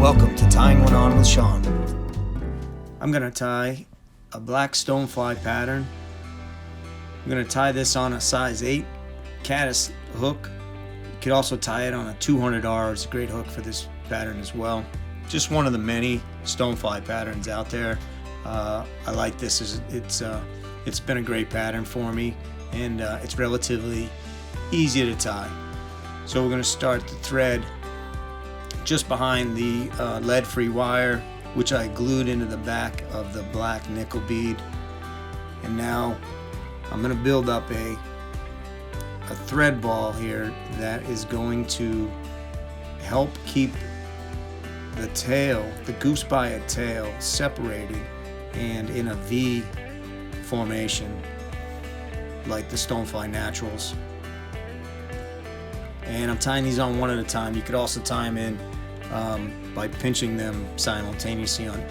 Welcome to Tying One On with Sean. I'm going to tie a Black Stonefly pattern. I'm going to tie this on a size 8 caddis hook. You could also tie it on a 200R. It's a great hook for this pattern as well. Just one of the many Stonefly patterns out there. I like this. It's been a great pattern for me, and it's relatively easy to tie. So we're going to start the thread just behind the lead-free wire, which I glued into the back of the black nickel bead. And now I'm going to build up a thread ball here that is going to help keep the tail, the goosebiot tail, separated and in a V formation like the Stonefly naturals. And I'm tying these on one at a time. You could also tie them in by pinching them simultaneously on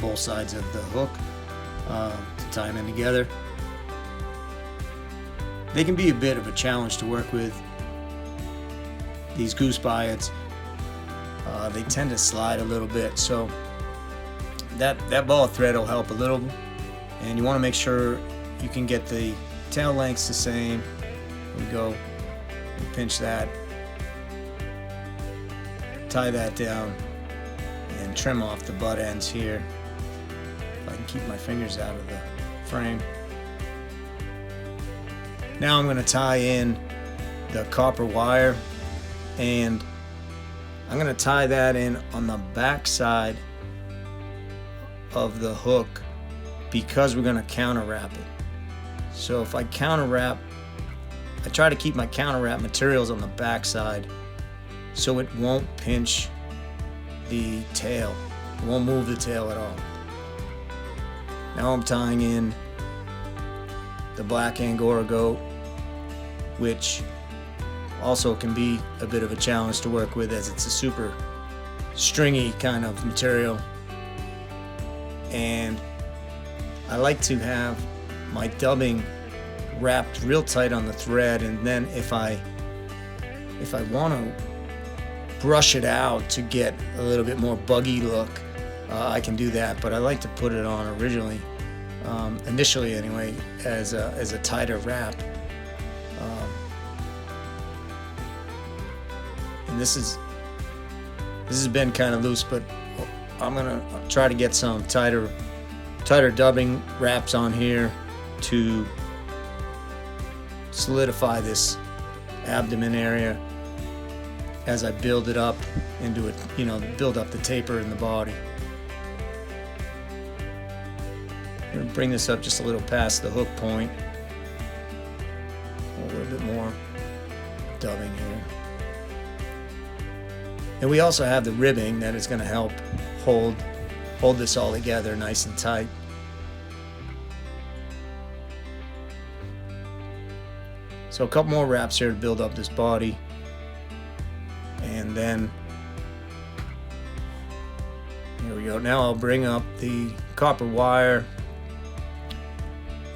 both sides of the hook to tie them in together. They can be a bit of a challenge to work with, these goosebiots. They tend to slide a little bit, so that ball of thread will help a little. And you want to make sure you can get the tail lengths the same. Here we go. Pinch that, tie that down, and trim off the butt ends here. If I can keep my fingers out of the frame. Now I'm going to tie in the copper wire, and I'm going to tie that in on the back side of the hook because we're going to counter wrap it. So if I counter wrap, I try to keep my counter wrap materials on the back side so it won't pinch the tail. It won't move the tail at all. Now I'm tying in the black Angora goat, which also can be a bit of a challenge to work with as it's a super stringy kind of material. And I like to have my dubbing wrapped real tight on the thread, and then if I want to brush it out to get a little bit more buggy look, I can do that. But I like to put it on originally, initially anyway, as a tighter wrap. And this has been kind of loose, but I'm gonna try to get some tighter dubbing wraps on here to solidify this abdomen area as I build it up into it, build up the taper in the body. I'm going to bring this up just a little past the hook point. A little bit more dubbing here. And we also have the ribbing that is going to help hold this all together nice and tight. So a couple more wraps here to build up this body, and then here we go. Now I'll bring up the copper wire,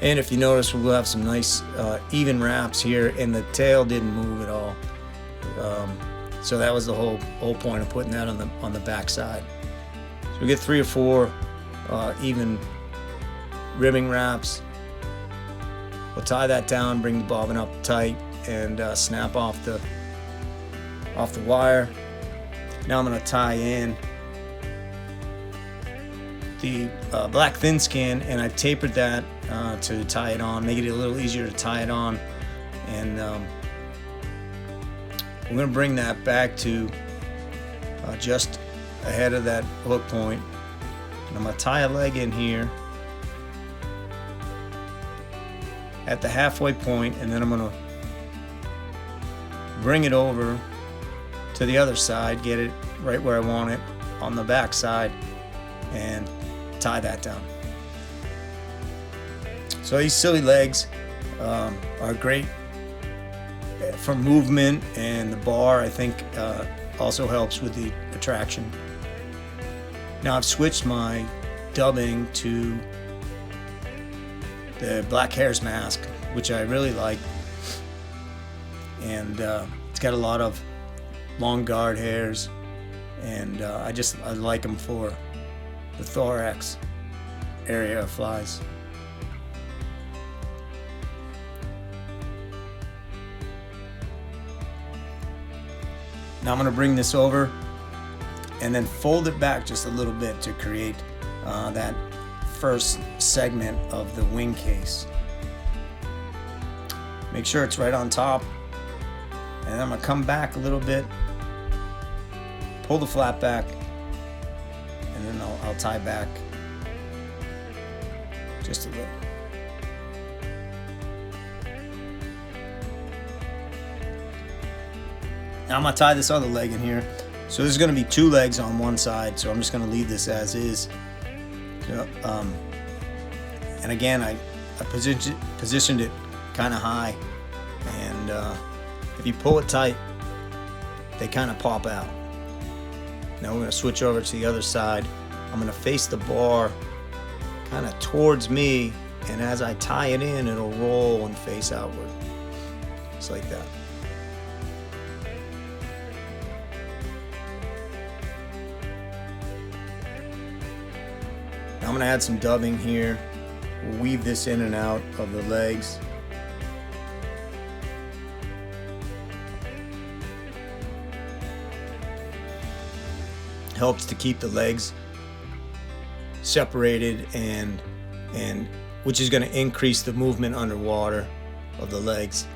and if you notice, we'll have some nice even wraps here, and the tail didn't move at all. So that was the whole point of putting that on the back side. So we get 3 or 4 even ribbing wraps. We'll tie that down, bring the bobbin up tight, and snap off the wire. Now I'm going to tie in the black thin skin, and I tapered that to tie it on, make it a little easier to tie it on. And we're going to bring that back to just ahead of that hook point. And I'm going to tie a leg in here at the halfway point, and then I'm going to bring it over to the other side, get it right where I want it on the back side, and tie that down. So these silly legs are great for movement, and the bar, I think, also helps with the attraction. Now I've switched my dubbing to the black hare's mask, which I really like, and it's got a lot of long guard hairs, and I like them for the thorax area of flies. Now I'm going to bring this over and then fold it back just a little bit to create that first segment of the wing case. Make sure it's right on top, and then I'm going to come back a little bit, pull the flap back, and then I'll tie back just a little. Now I'm going to tie this other leg in here. So there's going to be 2 legs on one side, so I'm just going to leave this as is. And again, I positioned it kind of high, and if you pull it tight, they kind of pop out. Now we're going to switch over to the other side. I'm going to face the bar kind of towards me, and as I tie it in, it'll roll and face outward. Just like that. Now I'm going to add some dubbing here. We'll weave this in and out of the legs. Helps to keep the legs separated, and which is going to increase the movement underwater of the legs.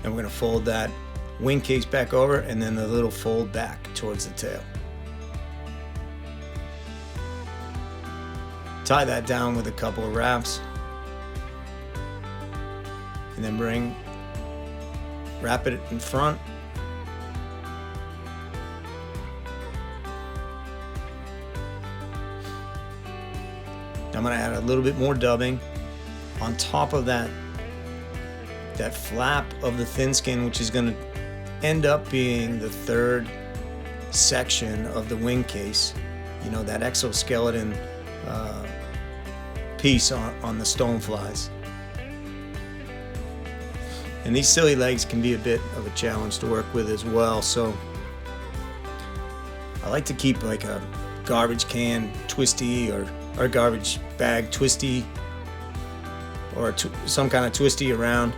And we're going to fold that wing case back over, and then the little fold back towards the tail. Tie that down with a couple of wraps, and then wrap it in front. I'm going to add a little bit more dubbing on top of that flap of the thin skin, which is going to end up being the 3rd section of the wing case. You know, that exoskeleton piece on the Stoneflies. And these silly legs can be a bit of a challenge to work with as well, so I like to keep like a garbage can twisty or garbage bag twisty, or some kind of twisty around,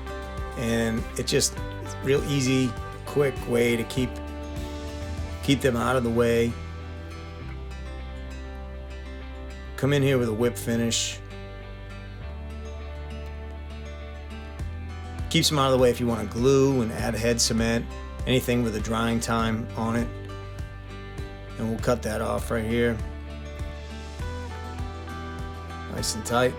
and it's just a real easy, quick way to keep them out of the way. Come in here with a whip finish. Keeps them out of the way if you want to glue and add head cement, anything with a drying time on it. And we'll cut that off right here. Nice and tight.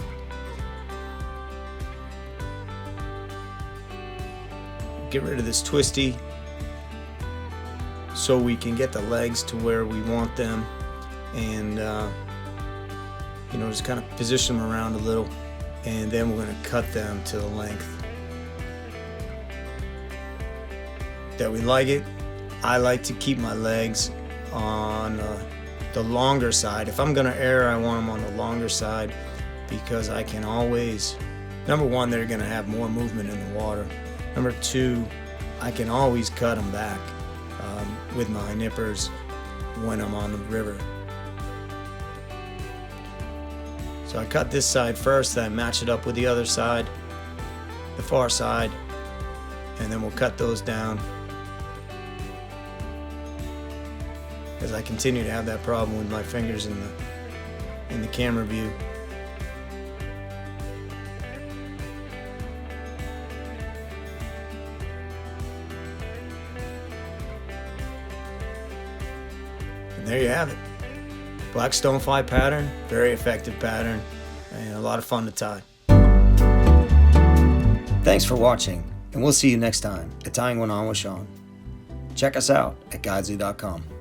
Get rid of this twisty so we can get the legs to where we want them, and you know, just kind of position them around a little, and then we're going to cut them to the length that we like it. I like to keep my legs on the longer side. If I'm going to err, I want them on the longer side, because I can always, number one, they're going to have more movement in the water. Number two, I can always cut them back with my nippers when I'm on the river. So I cut this side first, then I match it up with the other side, the far side, and then we'll cut those down, as I continue to have that problem with my fingers in the camera view. And there you have it. Black Stonefly pattern, very effective pattern, and a lot of fun to tie. Thanks for watching, and we'll see you next time at Tying One On with Sean. Check us out at guidesley.com.